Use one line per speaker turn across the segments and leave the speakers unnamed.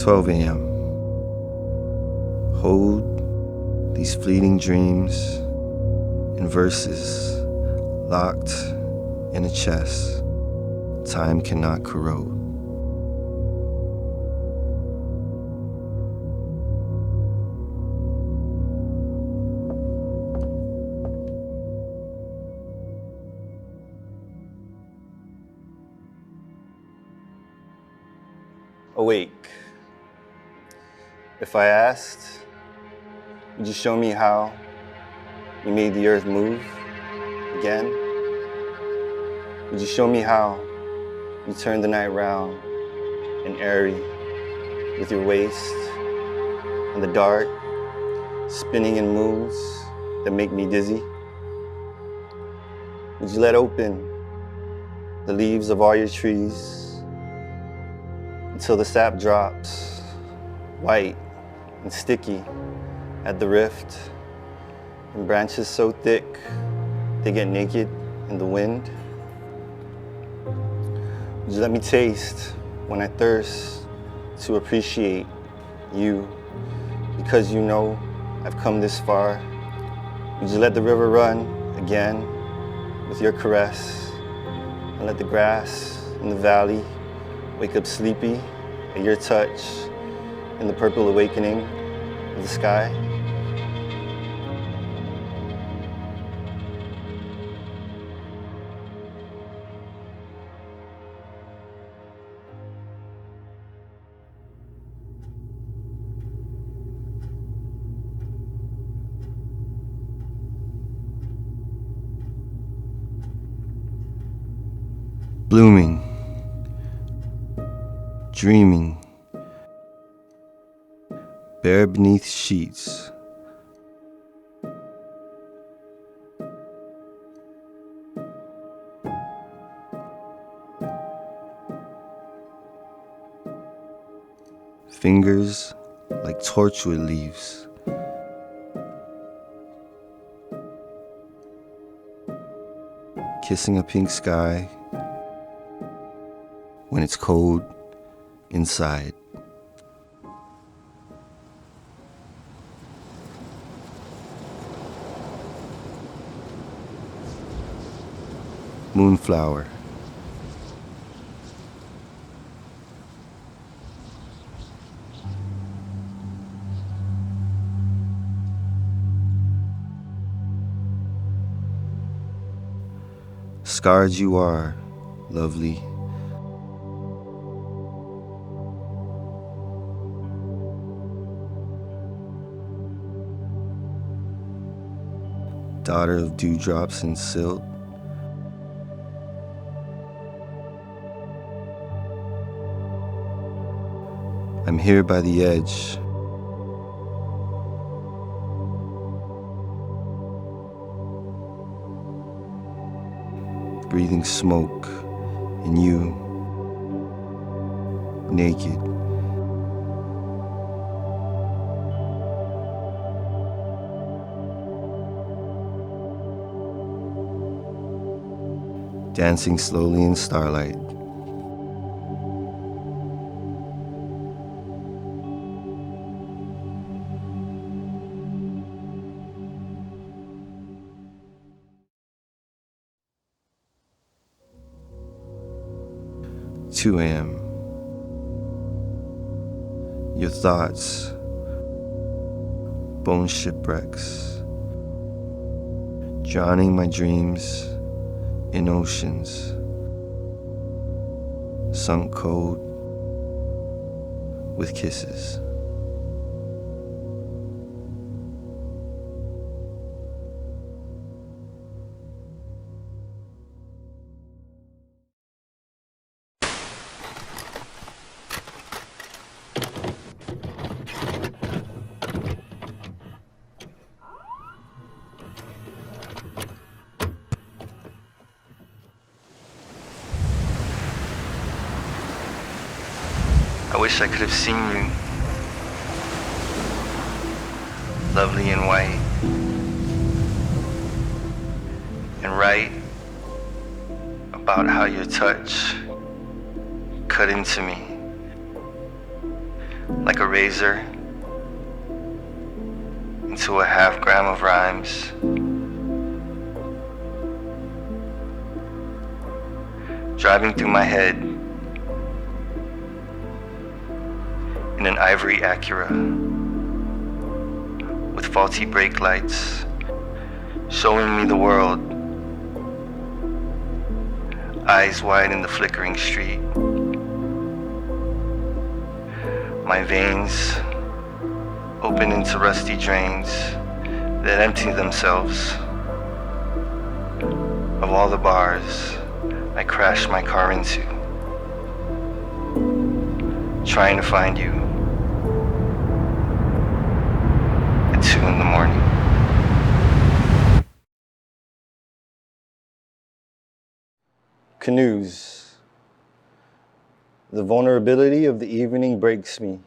12 a.m. Hold these fleeting dreams in verses locked in a chest time cannot corrode.
Awake. If I asked, would you show me how you made the earth move again? Would you show me how you turned the night round and airy with your waist and the dark spinning in moves that make me dizzy? Would you let open the leaves of all your trees until the sap drops, white and sticky at the rift, and branches so thick they get naked in the wind? Would you let me taste when I thirst to appreciate you, because you know I've come this far? Would you let the river run again with your caress, and let the grass in the valley wake up sleepy at your touch in the purple awakening of the sky?
Blooming, dreaming, bare beneath sheets. Fingers like torchwood leaves. Kissing a pink sky when it's cold inside. Moonflower. Scarred you are, lovely. Daughter of dewdrops and silt. I'm here by the edge. Breathing smoke, and you, naked. Dancing slowly in starlight. Two a.m. Your thoughts, bone shipwrecks, drowning my dreams in oceans, sunk cold with kisses. I wish I could have seen you, lovely and white, and write about how your touch cut into me like a razor into a half gram of rhymes. Driving through my head in an ivory Acura with faulty brake lights, showing me the world, eyes wide in the flickering street. My veins open into rusty drains that empty themselves of all the bars I crashed my car into, trying to find you at 2 in the morning.
Canoes. The vulnerability of the evening breaks me.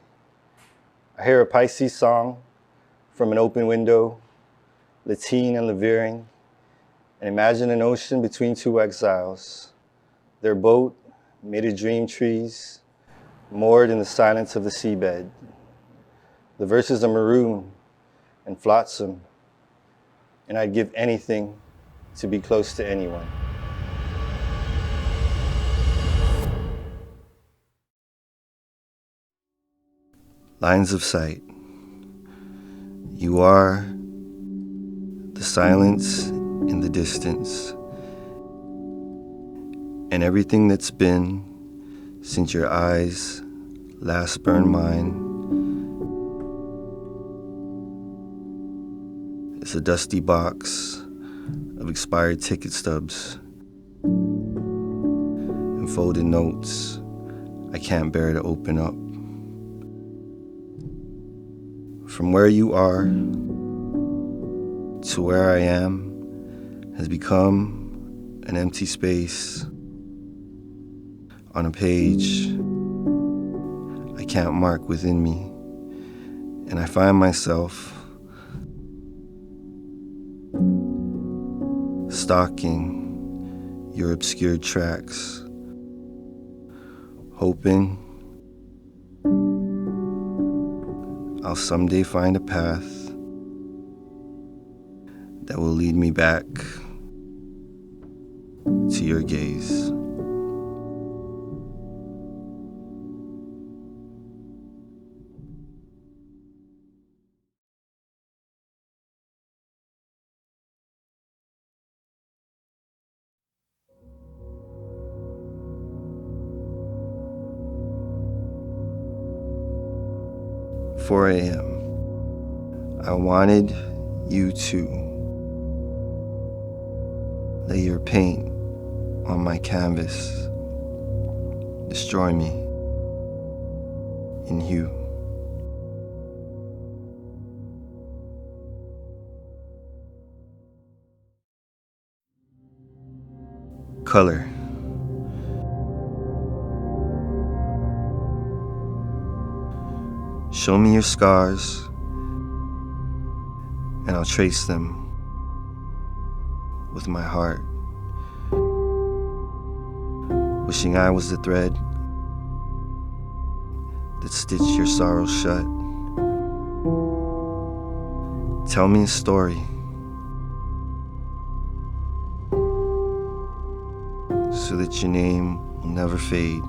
I hear a Pisces song from an open window, Latine and Lavering, and imagine an ocean between two exiles. Their boat, made of dream trees, moored in the silence of the seabed. The verses are maroon and flotsam, and I'd give anything to be close to anyone.
Lines of sight. You are the silence in the distance, and everything that's been since your eyes last burned mine is a dusty box of expired ticket stubs and folded notes I can't bear to open up. From where you are to where I am has become an empty space on a page I can't mark within me, and I find myself stalking your obscured tracks, hoping I'll someday find a path that will lead me back to your gaze. "4 a.m. I wanted you to lay your paint on my canvas, destroy me in hue. Color. Show me your scars, and I'll trace them with my heart, wishing I was the thread that stitched your sorrow shut. Tell me a story so that your name will never fade.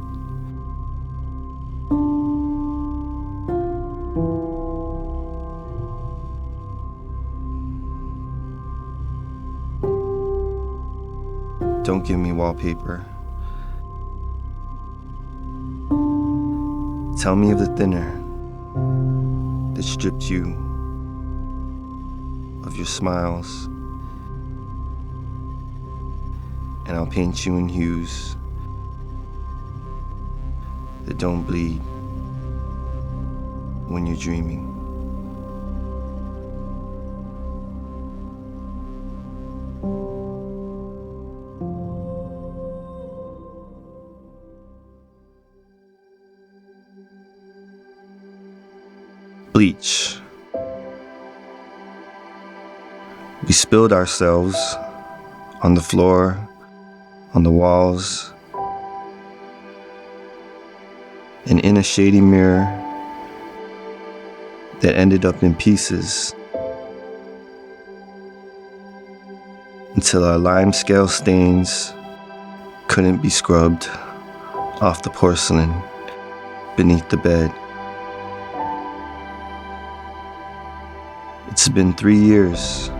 Don't give me wallpaper. Tell me of the thinner that stripped you of your smiles, and I'll paint you in hues that don't bleed when you're dreaming. Bleach. We spilled ourselves on the floor, on the walls, and in a shady mirror that ended up in pieces until our lime scale stains couldn't be scrubbed off the porcelain beneath the bed. It's been 3 years.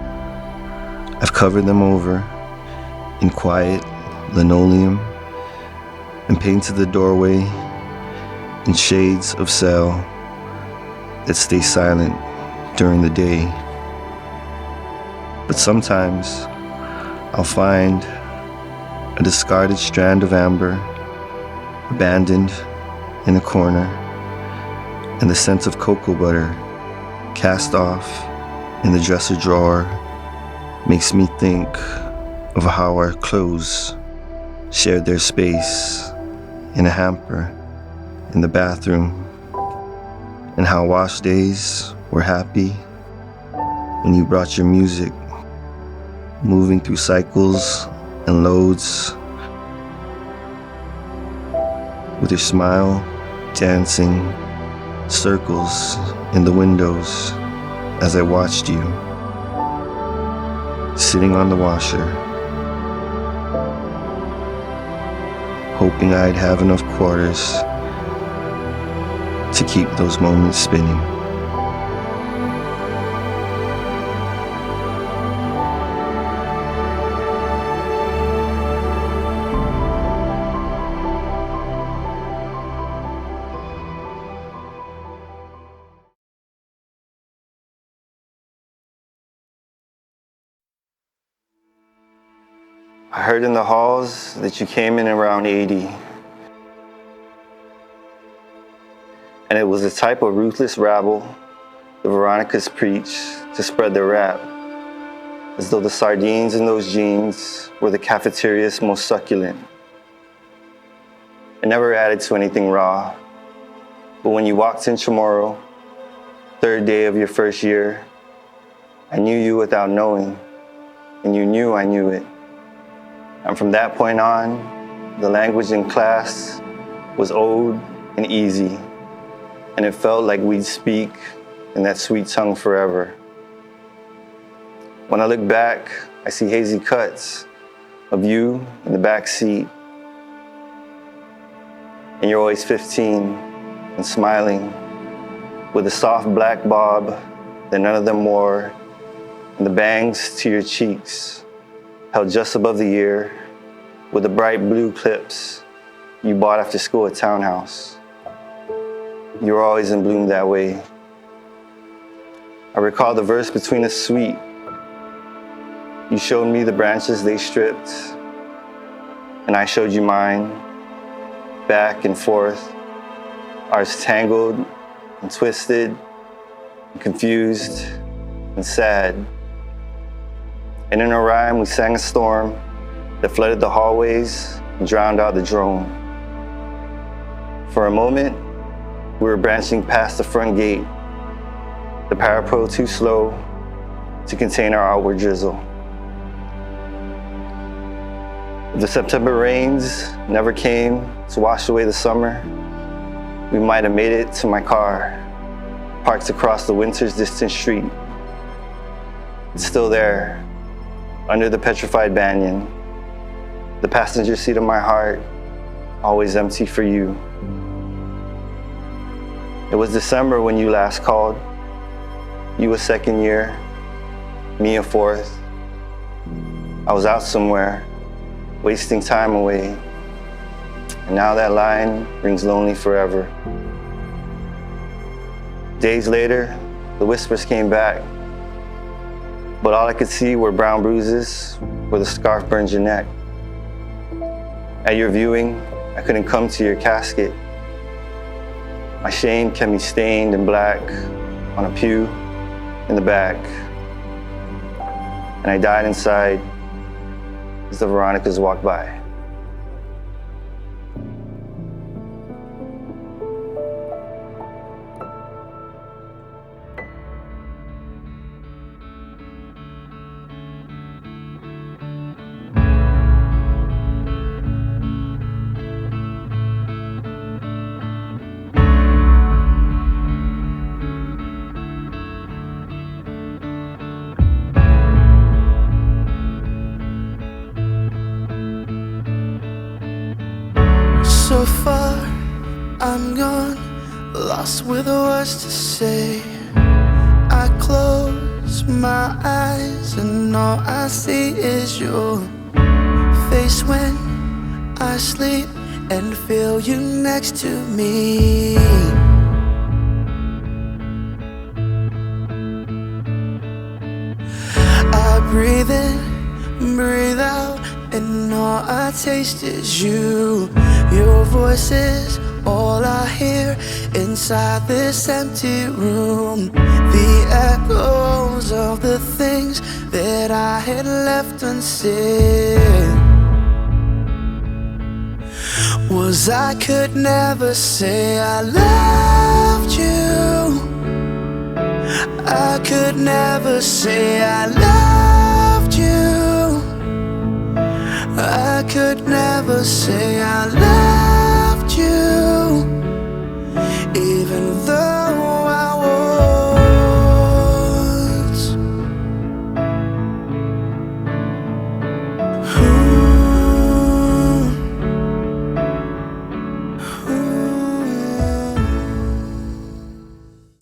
I've covered them over in quiet linoleum and painted the doorway in shades of cell that stay silent during the day. But sometimes I'll find a discarded strand of amber abandoned in a corner, and the scent of cocoa butter cast off in the dresser drawer makes me think of how our clothes shared their space in a hamper in the bathroom, and how wash days were happy when you brought your music, moving through cycles and loads, with your smile dancing circles in the windows as I watched you, sitting on the washer, hoping I'd have enough quarters to keep those moments spinning.
I heard in the halls that you came in around 80. And it was the type of ruthless rabble the Veronicas preach to spread their rap, as though the sardines in those jeans were the cafeteria's most succulent. It never added to anything raw, but when you walked in Chamorro, third day of your first year, I knew you without knowing, and you knew I knew it. And from that point on, the language in class was old and easy, and it felt like we'd speak in that sweet tongue forever. When I look back, I see hazy cuts of you in the back seat, and you're always 15 and smiling with a soft black bob that none of them wore, and the bangs to your cheeks held just above the ear with the bright blue clips you bought after school at Townhouse. You were always in bloom that way. I recall the verse between us sweet. You showed me the branches they stripped, and I showed you mine, back and forth, ours tangled and twisted and confused and sad. And in a rhyme, we sang a storm that flooded the hallways and drowned out the drone. For a moment, we were branching past the front gate, the parapro too slow to contain our outward drizzle. If the September rains never came to wash away the summer, we might have made it to my car, parked across the winter's distant street. It's still there, under the petrified banyan, the passenger seat of my heart, always empty for you. It was December when you last called. You a second year, me a fourth. I was out somewhere, wasting time away, and now that line rings lonely forever. Days later, the whispers came back, but all I could see were brown bruises where the scarf burned your neck. At your viewing, I couldn't come to your casket. My shame kept me stained in black on a pew in the back, and I died inside as the Veronicas walked by.
lost with words to say. I close my eyes and all I see is your face when I sleep and feel you next to me. I breathe in, breathe out, and all I taste is you. Your voice is all I hear inside this empty room. The echoes of the things that I had left unsaid. Was I could never say I loved you. I could never say I loved you. I could never say I loved you.